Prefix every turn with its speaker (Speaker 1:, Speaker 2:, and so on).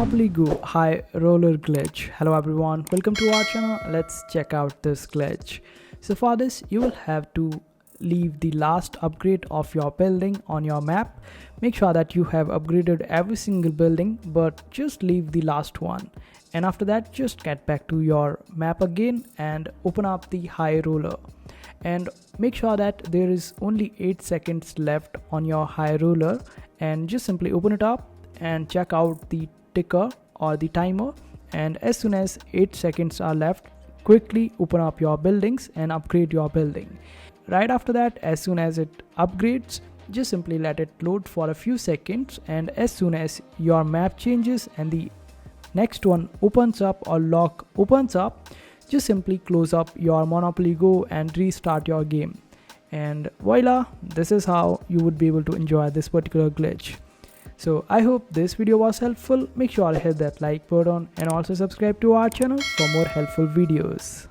Speaker 1: Monopoly Go High Roller Glitch. Hello everyone, welcome to our channel. Let's check out this glitch. So for this you will have to leave the last upgrade of your building on your map. Make sure that you have upgraded every single building, but just leave the last one. And after that just get back to your map again and open up the high roller. And make sure that there is only 8 seconds left on your high roller, and just simply open it up and check out the ticker or the timer, and as soon as 8 seconds are left, quickly open up your buildings and upgrade your building. Right after that, as soon as it upgrades, just simply let it load for a few seconds, and as soon as your map changes and the next one opens up or lock opens up, just simply close up your Monopoly Go and restart your game. And voila, this is how you would be able to enjoy this particular glitch. So I hope this video was helpful. Make sure to hit that like button and also subscribe to our channel for more helpful videos.